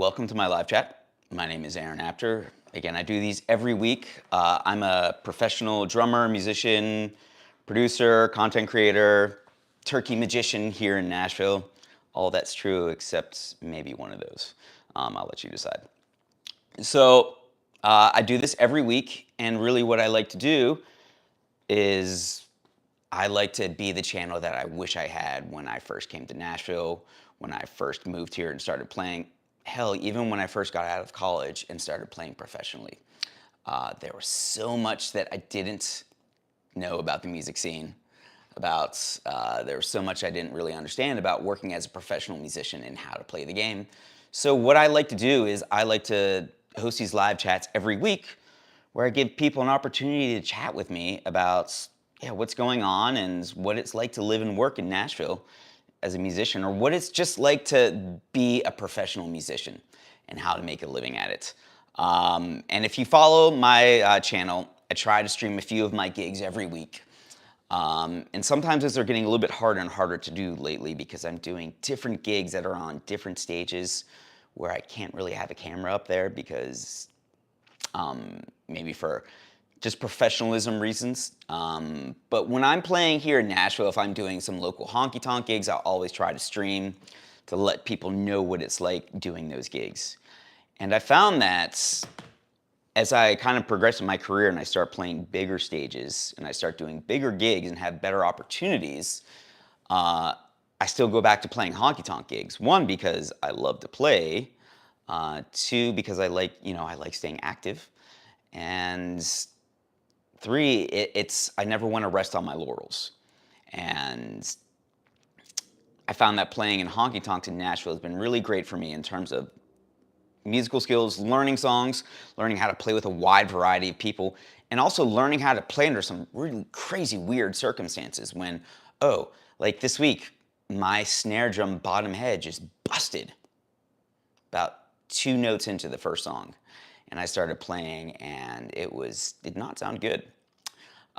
welcome to my live chat. My name is Aaron Apter. Again, I do these every week. I'm a professional drummer, musician, producer, content creator, turkey magician here in Nashville. All that's true except maybe one of those. I'll let you decide. So I do this every week, and really what I like to do is I like to be the channel that I wish I had when I first came to Nashville, when I first moved here and started playing. Hell, even when I first got out of college and started playing professionally. There was so much that I didn't know about the music scene, there was so much I didn't really understand about working as a professional musician and how to play the game. So what I like to do is I like to host these live chats every week where I give people an opportunity to chat with me about what's going on and what it's like to live and work in Nashville as a musician, or what it's just like to be a professional musician and how to make a living at it. And if you follow my channel, I try to stream a few of my gigs every week. And sometimes those are getting a little bit harder and harder to do lately because I'm doing different gigs that are on different stages where I can't really have a camera up there because maybe for just professionalism reasons. But when I'm playing here in Nashville, if I'm doing some local honky-tonk gigs, I'll always try to stream to let people know what it's like doing those gigs. And I found that as I kind of progress in my career and I start playing bigger stages and I start doing bigger gigs and have better opportunities, I still go back to playing honky-tonk gigs. One, because I love to play. Two, because I like staying active. And three, I never want to rest on my laurels. And I found that playing in honky-tonks in Nashville has been really great for me in terms of musical skills, learning songs, learning how to play with a wide variety of people, and also learning how to play under some really crazy, weird circumstances when, like this week, my snare drum bottom head just busted about 2 notes into the first song. And I started playing, and it did not sound good.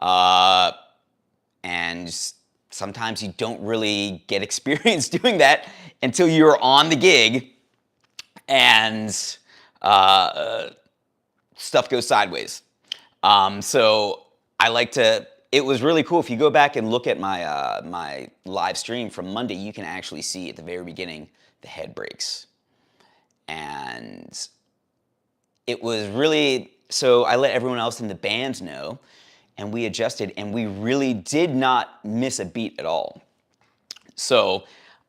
And sometimes you don't really get experience doing that until you're on the gig, and stuff goes sideways. So I like to. It was really cool. If you go back and look at my my live stream from Monday, you can actually see at the very beginning the head breaks, and it was really, so I let everyone else in the band know, and we adjusted, and we really did not miss a beat at all. So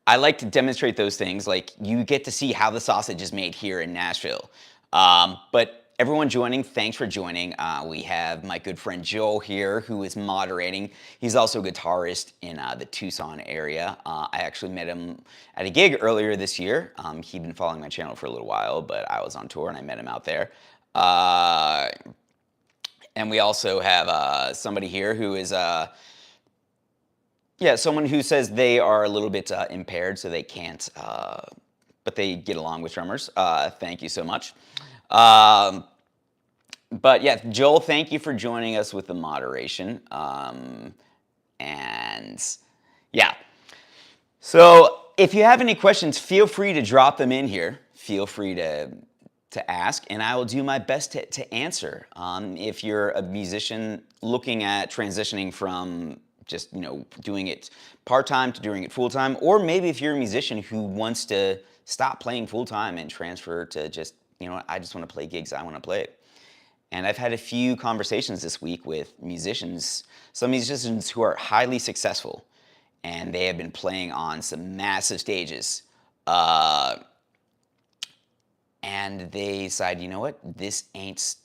I like to demonstrate those things, like you get to see how the sausage is made here in Nashville. But everyone joining, thanks for joining. We have my good friend Joel here who is moderating. He's also a guitarist in the Tucson area. I actually met him at a gig earlier this year. He'd been following my channel for a little while, but I was on tour and I met him out there. And we also have somebody here who is someone who says they are a little bit impaired, so they can't, but they get along with drummers. Thank you so much. But yeah, Joel, thank you for joining us with the moderation. And yeah, so if you have any questions, feel free to drop them in here. Feel free to ask, and I will do my best to answer. If you're a musician looking at transitioning from just doing it part-time to doing it full-time, or maybe if you're a musician who wants to stop playing full-time and transfer to just, I just want to play gigs, I want to play it. And I've had a few conversations this week with musicians, some musicians who are highly successful, and they have been playing on some massive stages. And they decide, you know what, this ain't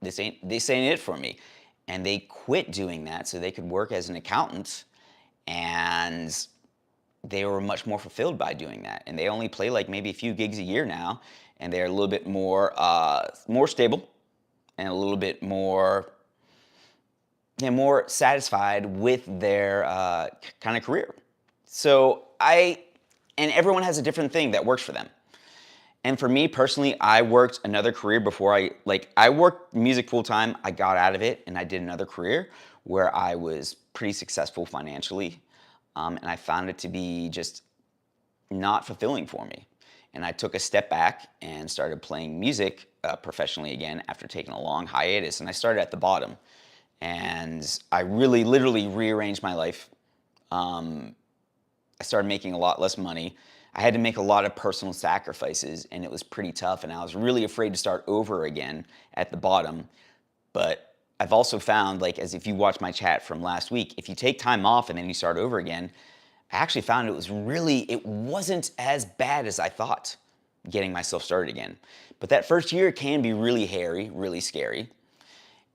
it for me. And they quit doing that so they could work as an accountant, and they were much more fulfilled by doing that. And they only play like maybe a few gigs a year now, and they're a little bit more stable and a little bit more satisfied with their kind of career. So and everyone has a different thing that works for them. And for me personally, I worked another career before I worked music full time. I got out of it and I did another career where I was pretty successful financially. And I found it to be just not fulfilling for me. And I took a step back and started playing music professionally again after taking a long hiatus. And I started at the bottom. And I really, literally rearranged my life. I started making a lot less money. I had to make a lot of personal sacrifices, and it was pretty tough. And I was really afraid to start over again at the bottom. But I've also found, like, as if you watch my chat from last week, if you take time off and then you start over again, I actually found it wasn't as bad as I thought getting myself started again. But that first year can be really hairy, really scary.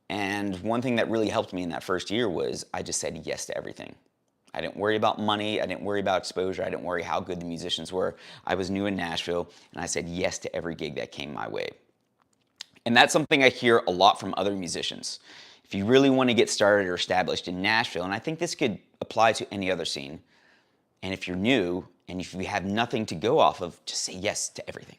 And one thing that really helped me in that first year was I just said yes to everything. I didn't worry about money. I didn't worry about exposure. I didn't worry how good the musicians were. I was new in Nashville, and I said yes to every gig that came my way. And that's something I hear a lot from other musicians. If you really want to get started or established in Nashville, and I think this could apply to any other scene, and if you're new and if you have nothing to go off of, just say yes to everything.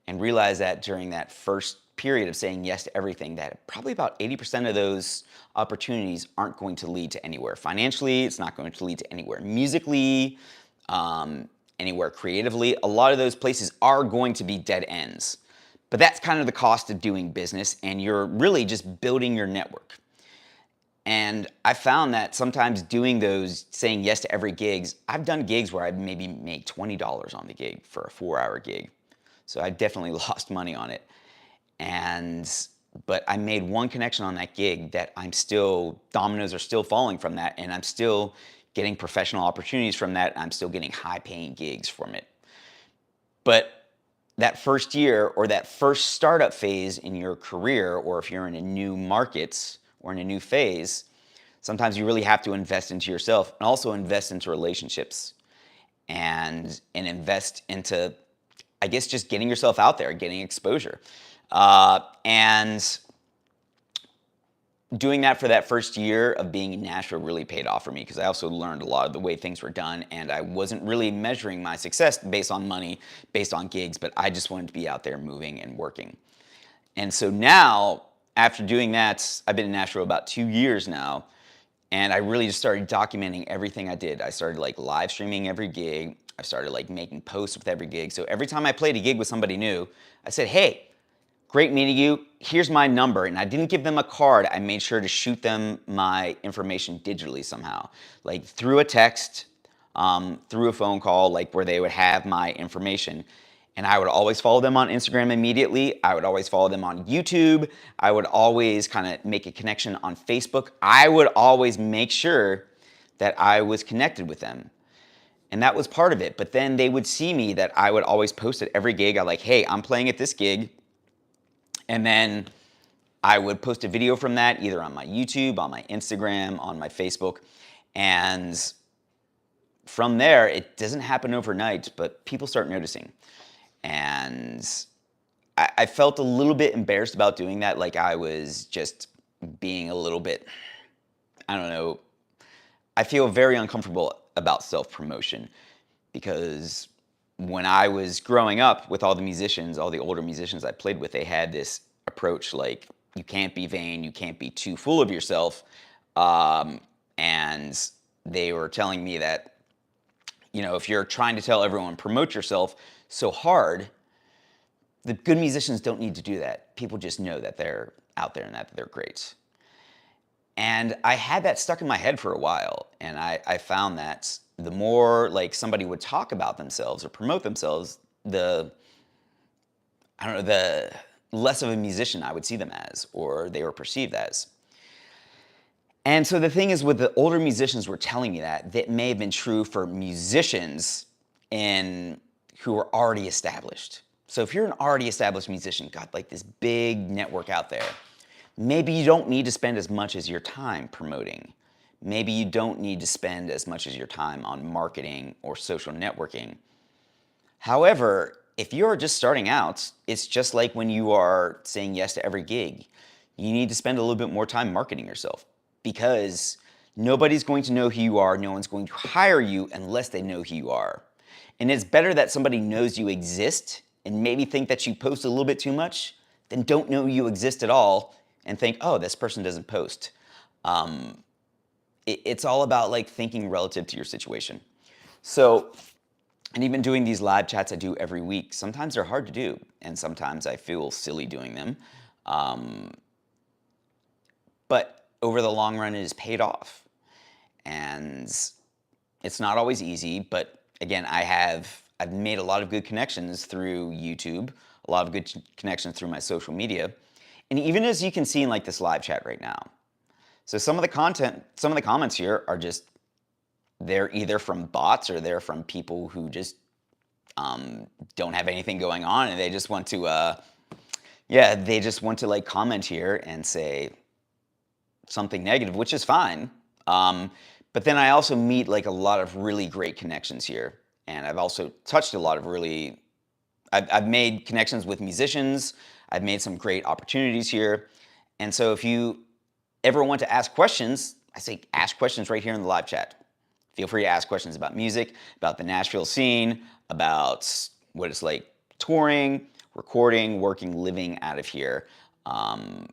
And realize that during that first period of saying yes to everything, that probably about 80% of those opportunities aren't going to lead to anywhere. Financially, it's not going to lead to anywhere. Musically, anywhere creatively, a lot of those places are going to be dead ends. But that's kind of the cost of doing business, and you're really just building your network. And I found that sometimes doing those, saying yes to every gigs, I've done gigs where I've maybe made $20 on the gig for a 4-hour gig. So I definitely lost money on it. But I made one connection on that gig that dominoes are still falling from that, and I'm still getting professional opportunities from that. I'm still getting high-paying gigs from it. But that first year or that first startup phase in your career, or if you're in a new market or in a new phase, sometimes you really have to invest into yourself and also invest into relationships and invest into, I guess, just getting yourself out there, getting exposure. And doing that for that first year of being in Nashville really paid off for me, because I also learned a lot of the way things were done, and I wasn't really measuring my success based on money, based on gigs, but I just wanted to be out there moving and working. And so now, after doing that, I've been in Nashville about 2 years now, and I really just started documenting everything I did. I started like live streaming every gig. I started like making posts with every gig. So every time I played a gig with somebody new, I said, hey, great meeting you. Here's my number. And I didn't give them a card. I made sure to shoot them my information digitally somehow, like through a text, through a phone call, like where they would have my information. And I would always follow them on Instagram immediately. I would always follow them on YouTube. I would always kind of make a connection on Facebook. I would always make sure that I was connected with them. And that was part of it. But then they would see me that I would always post at every gig. I like, hey, I'm playing at this gig. And then I would post a video from that either on my YouTube, on my Instagram, on my Facebook. And from there, it doesn't happen overnight, but people start noticing. And I felt a little bit embarrassed about doing that. Like I was just being a little bit, I don't know. I feel very uncomfortable about self-promotion, because when I was growing up with all the musicians, all the older musicians I played with, they had this approach like, you can't be vain, you can't be too full of yourself. And they were telling me that, if you're trying to tell everyone, promote yourself so hard, the good musicians don't need to do that. People just know that they're out there and that they're great. And I had that stuck in my head for a while, and I found that the more like somebody would talk about themselves or promote themselves, the less of a musician I would see them as, or they were perceived as. And so the thing is, with the older musicians were telling me that may have been true for musicians who were already established. So if you're an already established musician, got like this big network out there, maybe you don't need to spend as much as your time promoting. Maybe you don't need to spend as much as your time on marketing or social networking. However, if you're just starting out, it's just like when you are saying yes to every gig. You need to spend a little bit more time marketing yourself, because nobody's going to know who you are. No one's going to hire you unless they know who you are. And it's better that somebody knows you exist and maybe think that you post a little bit too much than don't know you exist at all and think, oh, this person doesn't post. It's all about like thinking relative to your situation. So And even doing these live chats I do every week, sometimes they're hard to do, and sometimes I feel silly doing them. Um, but over the long run, it has paid off. And it's not always easy, but again, I've made a lot of good connections through YouTube, a lot of good connections through my social media. And even as you can see in like this live chat right now. So some of the content, some of the comments here are just, they're either from bots or they're from people who just don't have anything going on, and they just want to, they just want to like comment here and say something negative, which is fine. But then I also meet like a lot of really great connections here, and I've also touched a lot of really. I've made connections with musicians. I've made some great opportunities here, and so if you ever want to ask questions, I say ask questions right here in the live chat. Feel free to ask questions about music, about the Nashville scene, about what it's like touring, recording, working, living out of here. And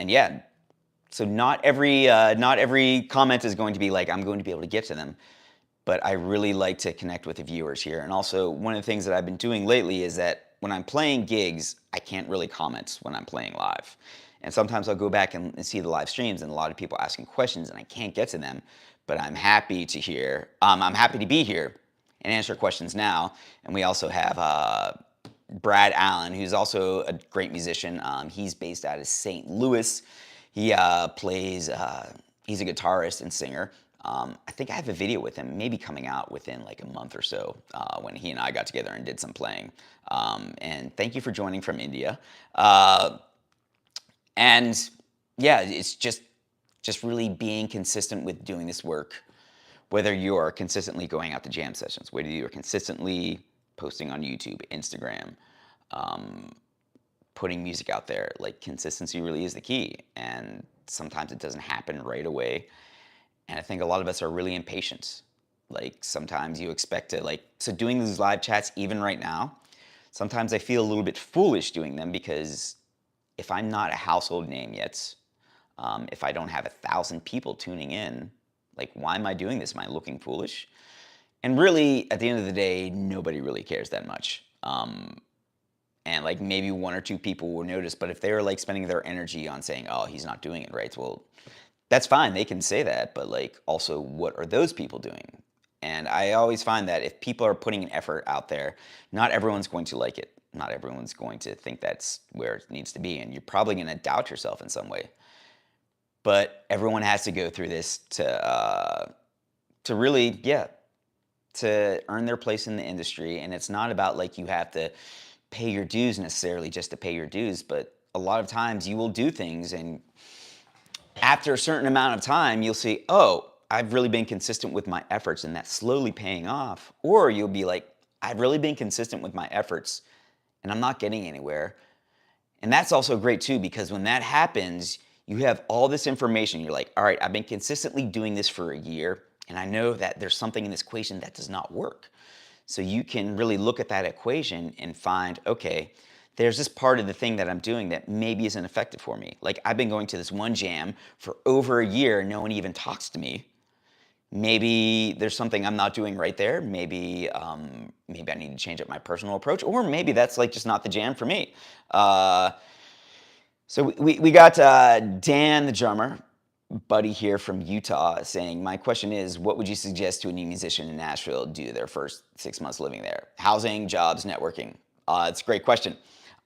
yeah, so not every comment is going to be like I'm going to be able to get to them, but I really like to connect with the viewers here. And also, one of the things that I've been doing lately is that when I'm playing gigs, I can't really comment when I'm playing live. And sometimes I'll go back and see the live streams and a lot of people asking questions and I can't get to them, but I'm happy to hear, I'm happy to be here and answer questions now. And we also have Brad Allen, who's also a great musician. He's based out of St. Louis. He plays, he's a guitarist and singer. I think I have a video with him, maybe coming out within like a month or so, when he and I got together and did some playing. And thank you for joining from India. And yeah, it's just really being consistent with doing this work, whether you are consistently going out to jam sessions, whether you are consistently posting on YouTube, Instagram, putting music out there. Like, consistency really is the key, and sometimes it doesn't happen right away. And I think a lot of us are really impatient. Like, sometimes you expect to, like, so doing these live chats, even right now, sometimes I feel a little bit foolish doing them because if I'm not a household name yet, if I don't have 1,000 people tuning in, like, why am I doing this? Am I looking foolish? And really, at the end of the day, nobody really cares that much. And like maybe one or two people will notice, but if they're like spending their energy on saying, oh, he's not doing it right, well, that's fine. They can say that, but like also, what are those people doing? And I always find that if people are putting an effort out there, not everyone's going to like it. Not everyone's going to think that's where it needs to be, and you're probably going to doubt yourself in some way. But everyone has to go through this to really, to earn their place in the industry. And it's not about like you have to pay your dues necessarily just to pay your dues, but a lot of times you will do things, and after a certain amount of time, you'll see, oh, I've really been consistent with my efforts, and that's slowly paying off. Or you'll be like, I've really been consistent with my efforts, and I'm not getting anywhere. And that's also great too, because when that happens, you have all this information. You're like, all right, I've been consistently doing this for a year, and I know that there's something in this equation that does not work. So you can really look at that equation and find, okay, there's this part of the thing that I'm doing that maybe isn't effective for me. Like, I've been going to this one jam for over a year, no one even talks to me. Maybe there's something I'm not doing right there. Maybe maybe I need to change up my personal approach, or maybe that's like just not the jam for me. So we got Dan, the drummer, buddy here from Utah, saying, my question is, what would you suggest to a new musician in Nashville do their first 6 months living there? Housing, jobs, networking. It's a great question.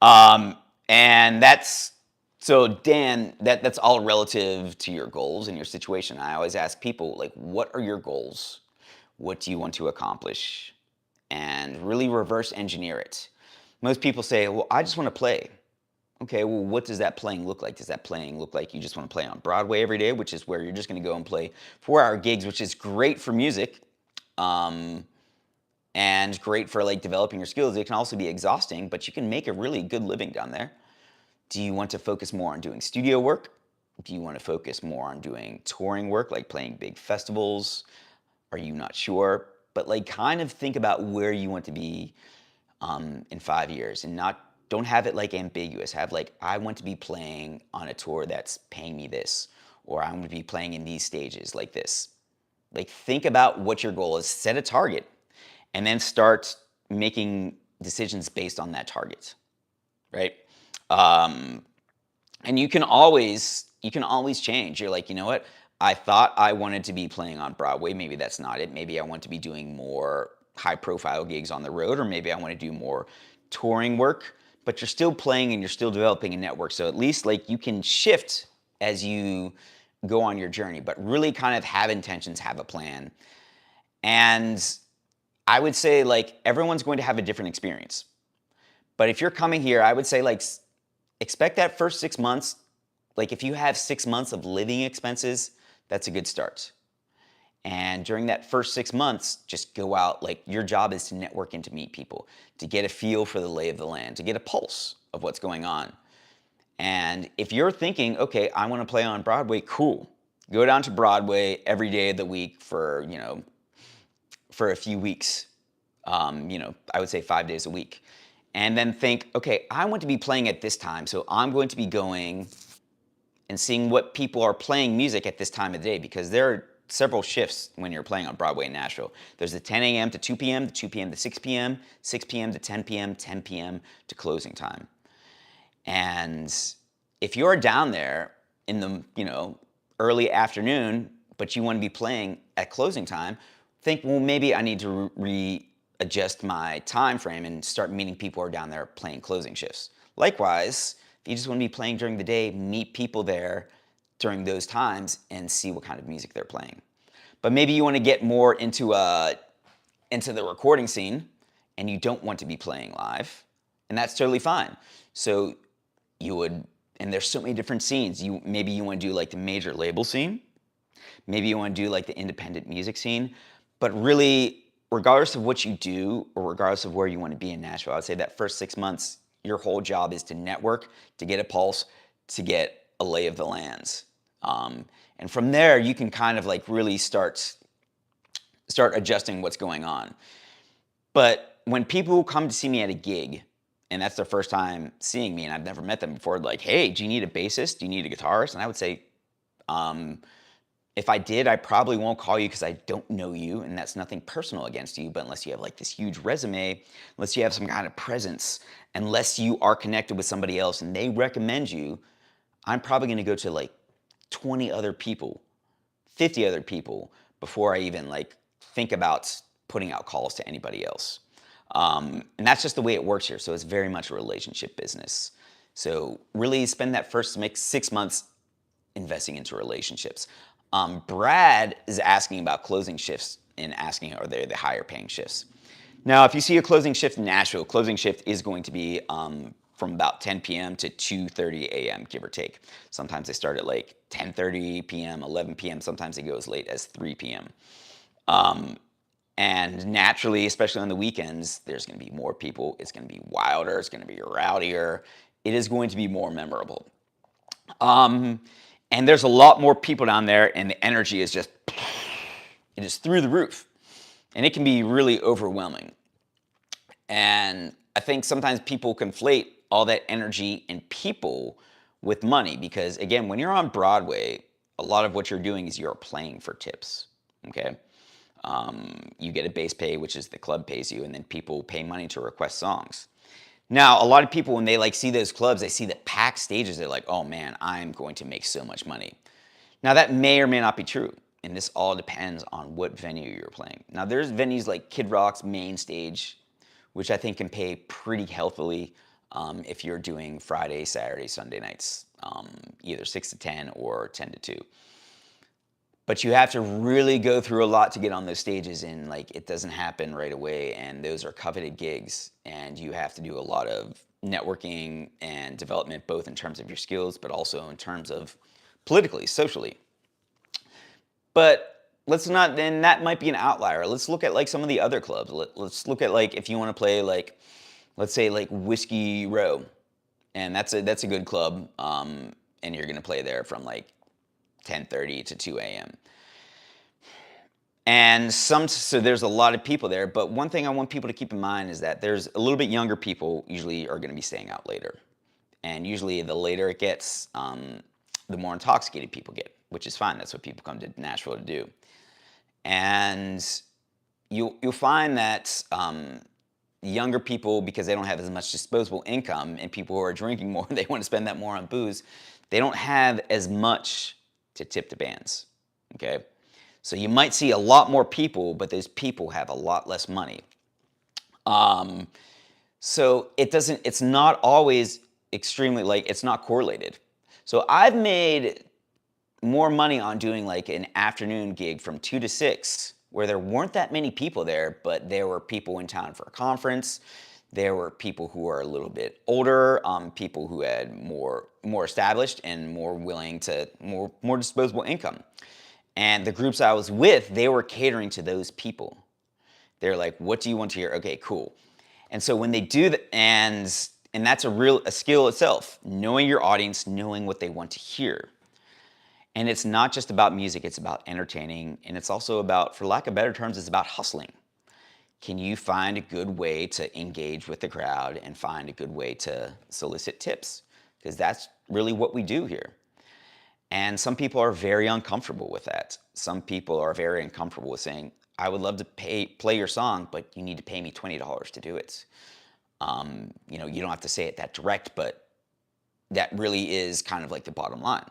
And that's, so Dan, that's all relative to your goals and your situation. I always ask people, like, what are your goals? What do you want to accomplish? And really reverse engineer it. Most people say, well, I just want to play. Okay, well, what does that playing look like? Does that playing look like you just want to play on Broadway every day, which is where you're just going to go and play 4-hour gigs, which is great for music, and great for like developing your skills. It can also be exhausting, but you can make a really good living down there. Do you want to focus more on doing studio work? Do you want to focus more on doing touring work, like playing big festivals? Are you not sure? But like, kind of think about where you want to be in 5 years, and don't have it like ambiguous. Have like, I want to be playing on a tour that's paying me this, or I want to be playing in these stages like this. Like, think about what your goal is, set a target, and then start making decisions based on that target, right? Um, and you can always change. You're like, you know what? I thought I wanted to be playing on Broadway. Maybe that's not it. Maybe I want to be doing more high profile gigs on the road, or maybe I want to do more touring work. But you're still playing and you're still developing a network. So at least like you can shift as you go on your journey, but really kind of have intentions, have a plan. And I would say like everyone's going to have a different experience. But if you're coming here, I would say like expect that first 6 months. Like if you have 6 months of living expenses, that's a good start. And during that first 6 months, just go out. Like your job is to network and to meet people, to get a feel for the lay of the land, to get a pulse of what's going on. And if you're thinking, okay, I want to play on Broadway, cool. Go down to Broadway every day of the week for, for a few weeks. I would say 5 days a week. And then think, okay, I want to be playing at this time, so I'm going to be going and seeing what people are playing music at this time of the day, because there are several shifts when you're playing on Broadway in Nashville. There's the 10 a.m. to 2 p.m., the 2 p.m. to 6 p.m., 6 p.m. to 10 p.m., 10 p.m. to closing time. And if you're down there in the early afternoon, but you want to be playing at closing time, think, well, maybe I need to readjust my time frame and start meeting people who are down there playing closing shifts. Likewise, if you just want to be playing during the day, meet people there during those times and see what kind of music they're playing. But maybe you want to get more into the recording scene and you don't want to be playing live, and that's totally fine. So and there's so many different scenes. Maybe you want to do like the major label scene. Maybe you want to do like the independent music scene. But really, regardless of what you do or regardless of where you want to be in Nashville, I would say that first 6 months, your whole job is to network, to get a pulse, to get a lay of the lands. And from there, you can kind of like really start adjusting what's going on. But when people come to see me at a gig, and that's their first time seeing me, and I've never met them before, like, hey, do you need a bassist? Do you need a guitarist? And I would say, if I did, I probably won't call you because I don't know you, and that's nothing personal against you, but unless you have like this huge resume, unless you have some kind of presence, unless you are connected with somebody else and they recommend you, I'm probably going to go to like 20 other people, 50 other people before I even like think about putting out calls to anybody else. And that's just the way it works here. So it's very much a relationship business. So really spend that first 6 months investing into relationships. Brad is asking about closing shifts and asking, are they the higher paying shifts? Now, if you see a closing shift in Nashville, closing shift is going to be from about 10 p.m. to 2:30 a.m., give or take. Sometimes they start at like 10:30 p.m., 11 p.m. Sometimes they go as late as 3 p.m. And naturally, especially on the weekends, there's going to be more people. It's going to be wilder. It's going to be rowdier. It is going to be more memorable. And there's a lot more people down there, and the energy is it is through the roof. And it can be really overwhelming. And I think sometimes people conflate all that energy and people with money, because again, when you're on Broadway, a lot of what you're doing is you're playing for tips, okay? You get a base pay, which is the club pays you, and then people pay money to request songs. Now, a lot of people, when they like see those clubs, they see the packed stages, they're like, oh man, I'm going to make so much money. Now, that may or may not be true, and this all depends on what venue you're playing. Now, there's venues like Kid Rock's main stage, which I think can pay pretty healthily if you're doing Friday, Saturday, Sunday nights, either 6 to 10 or 10 to 2. But you have to really go through a lot to get on those stages, and like it doesn't happen right away, and those are coveted gigs, and you have to do a lot of networking and development, both in terms of your skills, but also in terms of politically, socially. But let's not, then that might be an outlier. Let's look at like some of the other clubs. Let's look at like if you want to play like, let's say like Whiskey Row, and that's a good club, and you're gonna play there from like 10:30 to 2 a.m. And so there's a lot of people there, but one thing I want people to keep in mind is that there's a little bit younger people usually are going to be staying out later. And usually the later it gets, the more intoxicated people get, which is fine. That's what people come to Nashville to do. And you'll find that younger people, because they don't have as much disposable income, and people who are drinking more, they want to spend that more on booze, they don't have as much to tip the bands, okay? So you might see a lot more people, but those people have a lot less money. So it's not always extremely, like, it's not correlated. So I've made more money on doing like an afternoon gig from 2 to 6 where there weren't that many people there, but there were people in town for a conference. There were people who are a little bit older, people who had more established and more willing to, more disposable income. And the groups I was with, they were catering to those people. They're like, what do you want to hear? Okay, cool. And so when they do that, and that's a skill itself, knowing your audience, knowing what they want to hear. And it's not just about music, it's about entertaining, and it's also about, for lack of better terms, it's about hustling. Can you find a good way to engage with the crowd and find a good way to solicit tips? Because that's really what we do here. And some people are very uncomfortable with that. Some people are very uncomfortable with saying, I would love to play your song, but you need to pay me $20 to do it. You know, you don't have to say it that direct, but that really is kind of like the bottom line.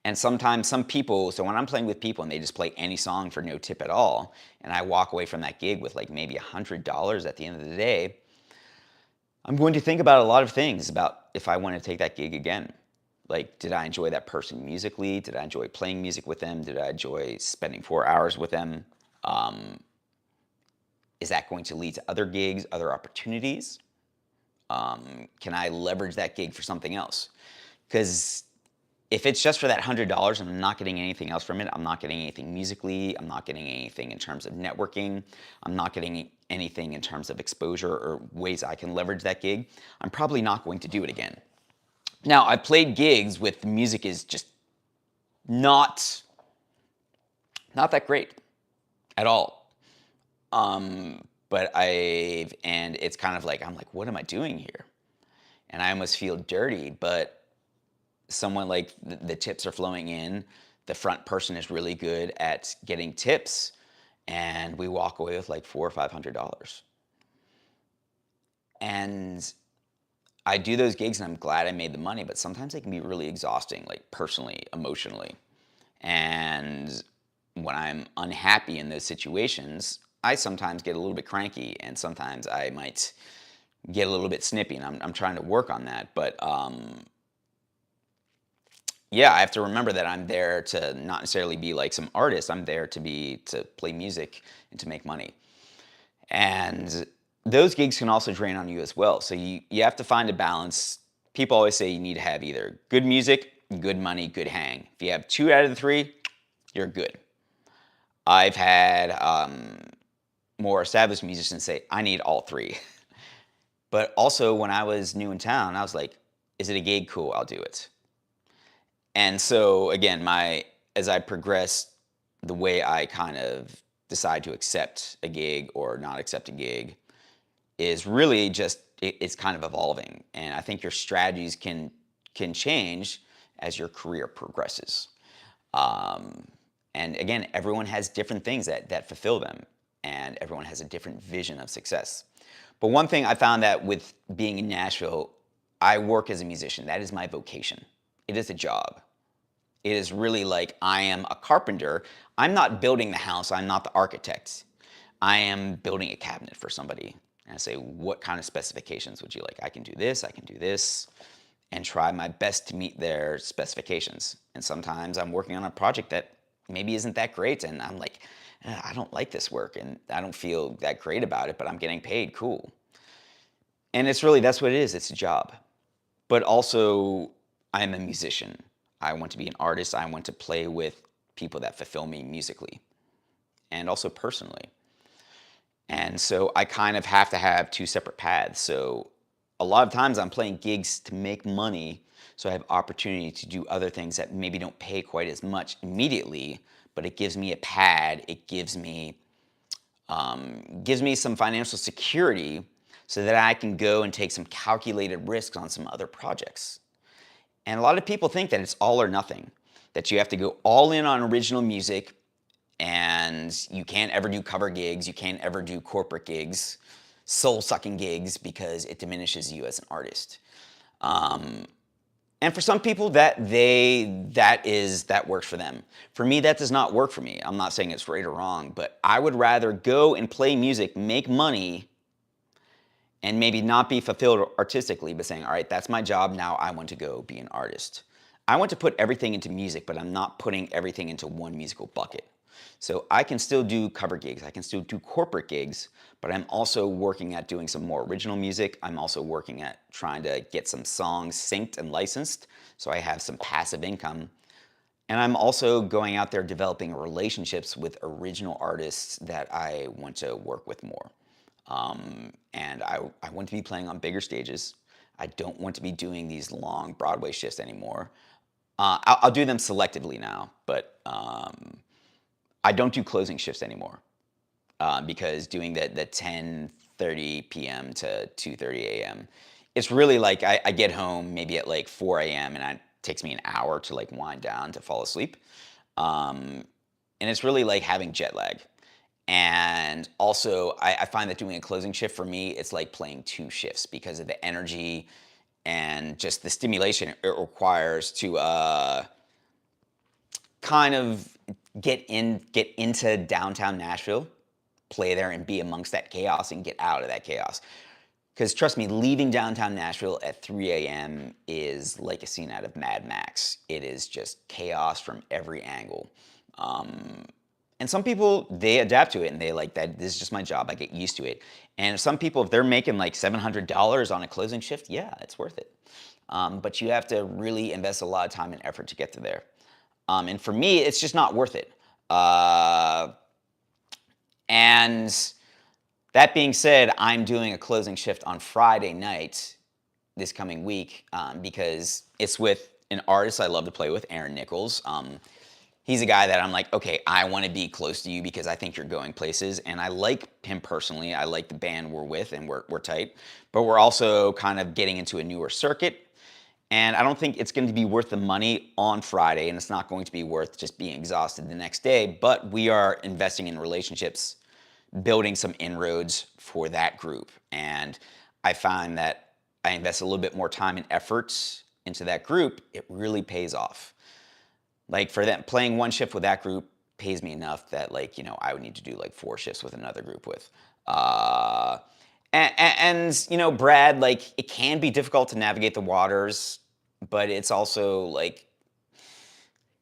And sometimes some people, so when I'm playing with people and they just play any song for no tip at all, and I walk away from that gig with like maybe $100 at the end of the day, I'm going to think about a lot of things about if I want to take that gig again. Like, did I enjoy that person musically? Did I enjoy playing music with them? Did I enjoy spending 4 hours with them? Is that going to lead to other gigs, other opportunities? Can I leverage that gig for something else? Because if it's just for that $100 and I'm not getting anything else from it, I'm not getting anything musically, I'm not getting anything in terms of networking, I'm not getting anything in terms of exposure or ways I can leverage that gig, I'm probably not going to do it again. Now, I played gigs with the music is just not that great at all. And it's kind of like, I'm like, what am I doing here? And I almost feel dirty, but someone like the tips are flowing in, the front person is really good at getting tips, and we walk away with like $400 or $500. And I do those gigs and I'm glad I made the money, but sometimes they can be really exhausting, like personally, emotionally. And when I'm unhappy in those situations, I sometimes get a little bit cranky, and sometimes I might get a little bit snippy, and I'm trying to work on that. But yeah, I have to remember that I'm there to not necessarily be like some artist. I'm there to play music and to make money. And those gigs can also drain on you as well. So you have to find a balance. People always say you need to have either good music, good money, good hang. If you have 2 out of the 3, you're good. I've had more established musicians say, I need all 3. But also when I was new in town, I was like, is it a gig? Cool, I'll do it. And so again, as I progress, the way I kind of decide to accept a gig or not accept a gig is really just, it's kind of evolving. And I think your strategies can change as your career progresses. And again, everyone has different things that fulfill them, and everyone has a different vision of success. But one thing I found that with being in Nashville, I work as a musician. That is my vocation. It is a job. It is really like I am a carpenter. I'm not building the house. I'm not the architect. I am building a cabinet for somebody. And I say, what kind of specifications would you like? I can do this, and try my best to meet their specifications. And sometimes I'm working on a project that maybe isn't that great, and I'm like, I don't like this work, and I don't feel that great about it, but I'm getting paid, cool. And it's really, that's what it is, it's a job. But also, I'm a musician. I want to be an artist. I want to play with people that fulfill me musically and also personally. And so I kind of have to have 2 separate paths. So a lot of times I'm playing gigs to make money, so I have opportunity to do other things that maybe don't pay quite as much immediately, but it gives me a pad. It gives me some financial security so that I can go and take some calculated risks on some other projects. And a lot of people think that it's all or nothing, that you have to go all in on original music and you can't ever do cover gigs, you can't ever do corporate gigs, soul-sucking gigs, because it diminishes you as an artist. And for some people, that works for them. For me, that does not work for me. I'm not saying it's right or wrong, but I would rather go and play music, make money, and maybe not be fulfilled artistically, but saying, all right, that's my job, now I want to go be an artist. I want to put everything into music, but I'm not putting everything into one musical bucket. So I can still do cover gigs, I can still do corporate gigs, but I'm also working at doing some more original music. I'm also working at trying to get some songs synced and licensed, so I have some passive income. And I'm also going out there developing relationships with original artists that I want to work with more. And I want to be playing on bigger stages. I don't want to be doing these long Broadway shifts anymore. I'll do them selectively now, but I don't do closing shifts anymore, because doing the 10:30 p.m. to 2:30 a.m., it's really like I get home maybe at like 4 a.m. and it takes me an hour to like wind down to fall asleep. And it's really like having jet lag. And also, I find that doing a closing shift for me, it's like playing two shifts because of the energy and just the stimulation it requires to kind of get into downtown Nashville, play there and be amongst that chaos and get out of that chaos. Because trust me, leaving downtown Nashville at 3 a.m. is like a scene out of Mad Max. It is just chaos from every angle. And some people, they adapt to it and they like that. This is just my job. I get used to it. And some people, if they're making like $700 on a closing shift, yeah, it's worth it. But you have to really invest a lot of time and effort to get to there. And for me, it's just not worth it. And that being said, I'm doing a closing shift on Friday night this coming week, because it's with an artist I love to play with, Aaron Nichols. He's a guy that I'm like, okay, I want to be close to you because I think you're going places, and I like him personally. I like the band we're with, and we're tight. But we're also kind of getting into a newer circuit, and I don't think it's going to be worth the money on Friday, and it's not going to be worth just being exhausted the next day. But we are investing in relationships, building some inroads for that group, and I find that I invest a little bit more time and effort into that group, it really pays off. Like for them, playing one shift with that group pays me enough that like, I would need to do like 4 shifts with another group with. And Brad, like it can be difficult to navigate the waters, but it's also like,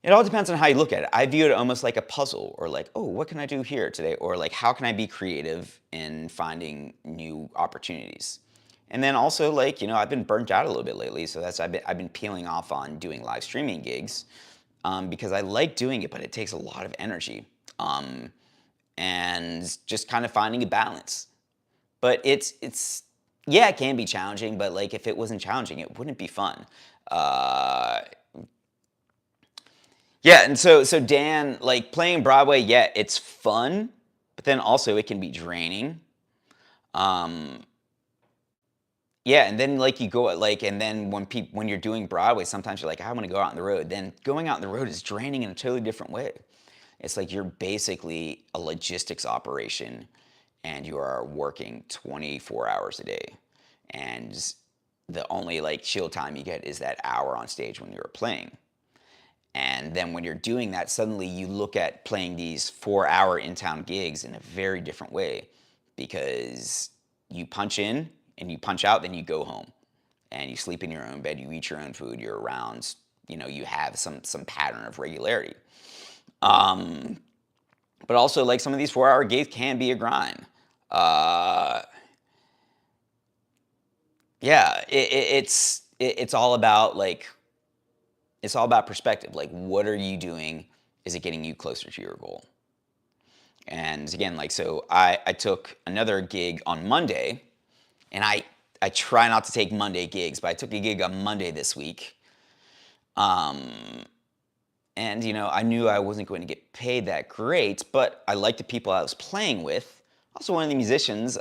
it all depends on how you look at it. I view it almost like a puzzle, or like, oh, what can I do here today? Or like, how can I be creative in finding new opportunities? And then also like, I've been burnt out a little bit lately, so I've been peeling off on doing live streaming gigs. Because I like doing it, but it takes a lot of energy, and just kind of finding a balance. But yeah, it can be challenging, but like if it wasn't challenging, it wouldn't be fun. Yeah, and so Dan, like playing Broadway, yeah, it's fun, but then also it can be draining. Yeah, and then like you go like, and then when you're doing Broadway, sometimes you're like, I want to go out on the road. Then going out on the road is draining in a totally different way. It's like you're basically a logistics operation, and you are working 24 hours a day, and the only like chill time you get is that hour on stage when you're playing. And then when you're doing that, suddenly you look at playing these 4-hour in-town gigs in a very different way, because you punch in and you punch out, then you go home and you sleep in your own bed, you eat your own food, you're around, you have some pattern of regularity. But also like some of these 4-hour gigs can be a grind. Yeah, it's all about like, it's all about perspective. Like, what are you doing? Is it getting you closer to your goal? And again, like, so I took another gig on Monday, and I try not to take Monday gigs, but I took a gig on Monday this week. And, I knew I wasn't going to get paid that great, but I liked the people I was playing with. Also, one of the musicians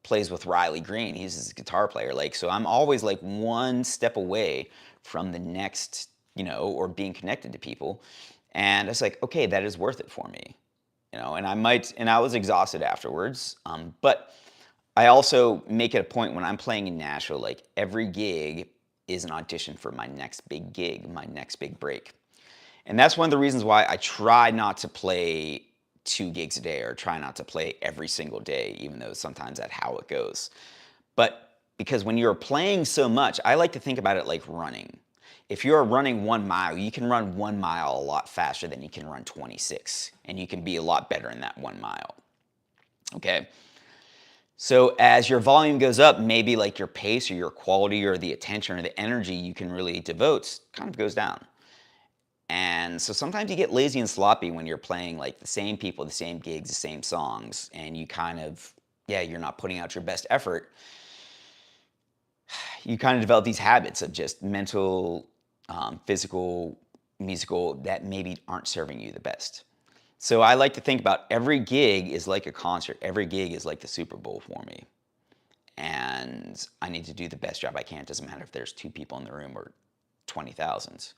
plays with Riley Green. He's his guitar player. Like, so I'm always like one step away from the next, or being connected to people. And I was like, okay, that is worth it for me, and I was exhausted afterwards. But I also make it a point when I'm playing in Nashville, like every gig is an audition for my next big gig, my next big break. And that's one of the reasons why I try not to play 2 gigs a day or try not to play every single day, even though sometimes that's how it goes. But because when you're playing so much, I like to think about it like running. If you're running 1 mile, you can run 1 mile a lot faster than you can run 26, and you can be a lot better in that 1 mile. Okay? So as your volume goes up, maybe like your pace or your quality or the attention or the energy you can really devote kind of goes down. And so sometimes you get lazy and sloppy when you're playing like the same people, the same gigs, the same songs, and you kind of, yeah, you're not putting out your best effort. You kind of develop these habits of just mental, physical, musical that maybe aren't serving you the best. So I like to think about every gig is like a concert. Every gig is like the Super Bowl for me. And I need to do the best job I can. It doesn't matter if there's 2 people in the room or 20,000,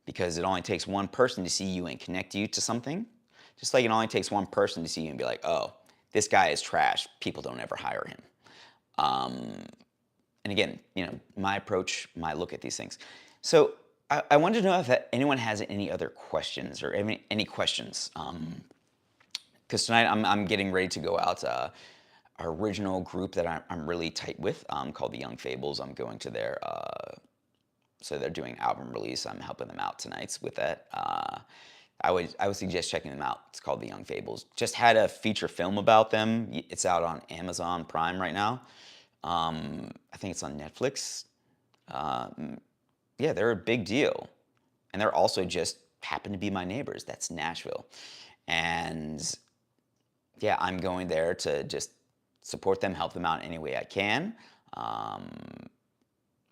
because it only takes one person to see you and connect you to something. Just like it only takes one person to see you and be like, oh, this guy is trash. People don't ever hire him. And again, my approach, my look at these things. So I wanted to know if anyone has any other questions or any questions. Because tonight I'm getting ready to go out. Our original group that I'm really tight with, called the Young Fables. I'm going to their, so they're doing album release. I'm helping them out tonight with that. I would suggest checking them out. It's called the Young Fables. Just had a feature film about them. It's out on Amazon Prime right now. I think it's on Netflix. Yeah, they're a big deal. And they're also just happen to be my neighbors. That's Nashville. And yeah, I'm going there to just support them, help them out any way I can. And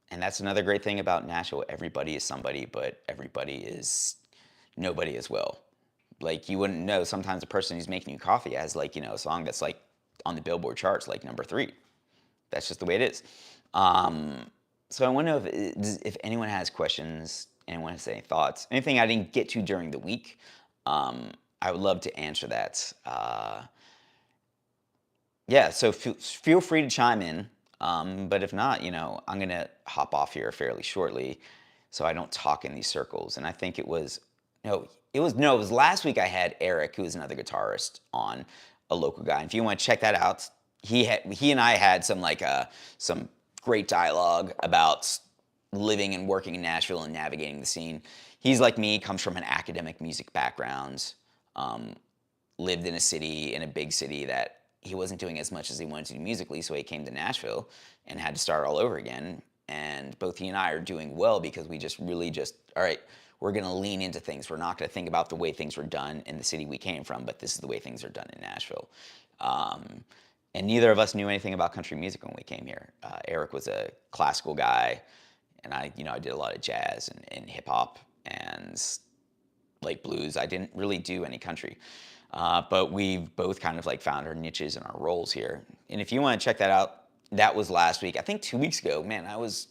that's another great thing about Nashville. Everybody is somebody, but everybody is nobody as well. Like, you wouldn't know, sometimes the person who's making you coffee has like, a song that's like on the Billboard charts, like #3. That's just the way it is. So I want to know if anyone has questions, anyone has any thoughts, anything I didn't get to during the week. I would love to answer that. Yeah, so feel free to chime in. But if not, I'm going to hop off here fairly shortly so I don't talk in these circles. And I think it was last week I had Eric, who is another guitarist, on, a local guy. And if you want to check that out, he and I had some great dialogue about living and working in Nashville and navigating the scene. He's like me, comes from an academic music background, lived in a big city that he wasn't doing as much as he wanted to do musically, so he came to Nashville and had to start all over again. And both he and I are doing well because we just really all right, we're going to lean into things. We're not going to think about the way things were done in the city we came from, but this is the way things are done in Nashville. And neither of us knew anything about country music when we came here. Eric was a classical guy, and I did a lot of jazz and hip hop and like blues. I didn't really do any country. But we've both kind of like found our niches and our roles here. And if you want to check that out, that was last week. I think 2 weeks ago, man, I was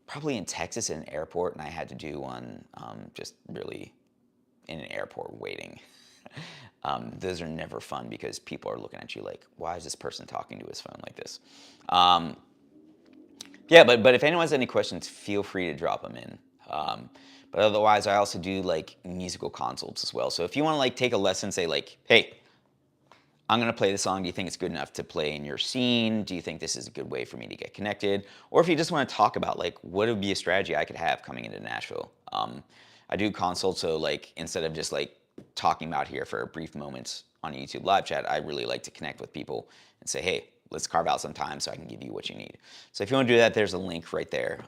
probably in Texas at an airport, and I had to do one just really in an airport waiting. Those are never fun because people are looking at you like, why is this person talking to his phone like this? Yeah, but if anyone has any questions, feel free to drop them in. But otherwise, I also do like musical consults as well. So if you want to like take a lesson, say like, hey, I'm going to play this song. Do you think it's good enough to play in your scene? Do you think this is a good way for me to get connected? Or if you just want to talk about like, what would be a strategy I could have coming into Nashville? I do consults, so like instead of just like talking about here for a brief moment on a YouTube live chat, I really like to connect with people and say, hey, let's carve out some time so I can give you what you need. So if you want to do that, there's a link right there.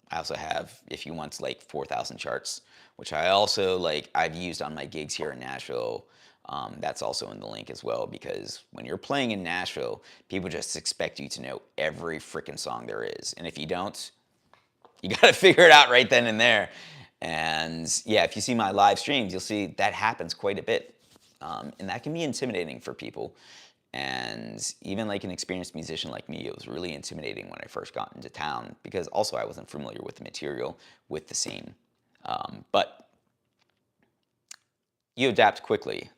I also have, if you want, like 4,000 charts, which I also I've used on my gigs here in Nashville. That's also in the link as well, because when you're playing in Nashville, people just expect you to know every freaking song there is. And if you don't, you got to figure it out right then and there. And yeah, if you see my live streams, you'll see that happens quite a bit. And that can be intimidating for people. And even like an experienced musician like me, it was really intimidating when I first got into town, because also I wasn't familiar with the material, with the scene. But you adapt quickly.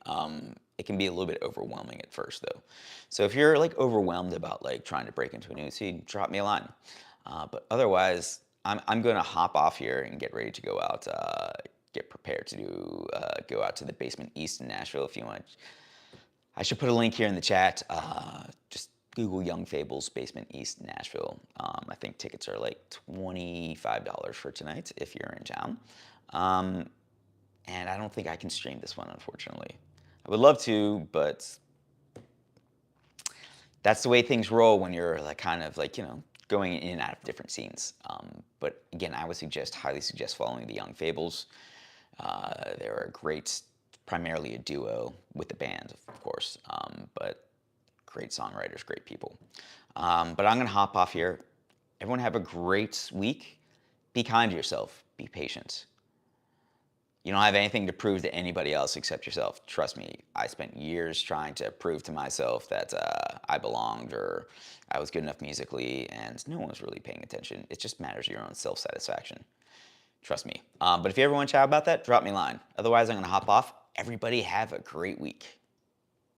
It can be a little bit overwhelming at first, though. So if you're like overwhelmed about like trying to break into a new scene, drop me a line. But otherwise, I'm going to hop off here and get ready to go out. Get prepared to go out to the Basement East in Nashville if you want. I should put a link here in the chat. Just Google Young Fables Basement East Nashville. I think tickets are like $25 for tonight if you're in town. And I don't think I can stream this one, unfortunately. I would love to, but that's the way things roll when you're like kind of like, going in and out of different scenes. But again, I would highly suggest following the Young Fables. They're a great, primarily a duo with the band, of course, but great songwriters, great people. But I'm gonna hop off here. Everyone have a great week. Be kind to yourself, be patient. You don't have anything to prove to anybody else except yourself. Trust me, I spent years trying to prove to myself that I belonged or I was good enough musically, and no one was really paying attention. It just matters your own self-satisfaction. Trust me. But if you ever want to chat about that, drop me a line. Otherwise, I'm going to hop off. Everybody have a great week.